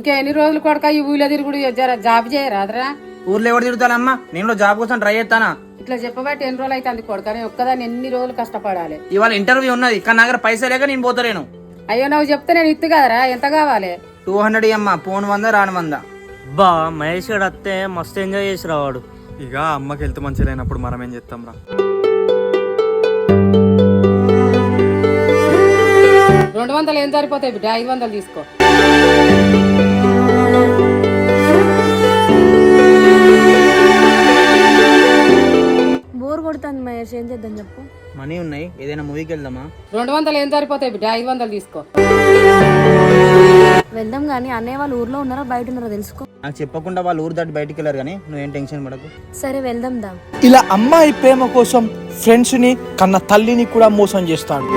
ఇంకెన్ని రోజులు కొడక ఈ ఊళ్ళో తిరుగుడు జర జాబ్ చేయరాదరా? ఊర్లో ఎవరు తిరుగుతానమ్మా? నేను జాబ్ కోసం ట్రై చేస్తానా. ఇట్లా చెప్పబట్టి ఎన్ని రోజులు అయితే అంది కొడక, నేను ఒక్కదాన్ని ఎన్ని రోజులు కష్టపడాలి. ఇవాళ ఇంటర్వ్యూ ఉన్నది కానీ నా దగ్గర పైసలు లేక నేను పోతలేను. అయ్యో నువ్వు చెప్తే నేను ఇత్తు కదరా, ఎంత కావాలి? 200 అమ్మా, పోను 100 రాను 100. బా మహేష్ గడు వస్తే మస్తు ఎంజాయ్ చేసి రావాడు. ఇక అమ్మకి హెల్త్ మంచి లేనప్పుడు మనం ఏం చేస్తాం రా. 200 ఏం సరిపోతాయి బిడ్డ, 500 తీసుకో. బోర్ కొడుతుంది మహేష్, ఏం చేద్దాం చెప్పు. మనీ ఉన్నాయి, ఏదైనా మూవీకి వెళ్దామా? 200 ఏం సరిపోతాయి బిడ్డ, 500 తీసుకో. వెళ్దాం కానీ అన్నయ్య వాళ్ళు ఊర్లో ఉన్నారో బయట ఉన్నారో తెలుసుకో. నాకు చెప్పకుండా వాళ్ళు ఊరు దాటి బయటికి వెళ్ళారు కానీ నువ్వేం టెన్షన్ పడకు. సరే వెళ్దాం దా. ఇలా అమ్మాయి ప్రేమ కోసం ఫ్రెండ్స్ ని కన్న తల్లిని కూడా మోసం చేస్తాడు.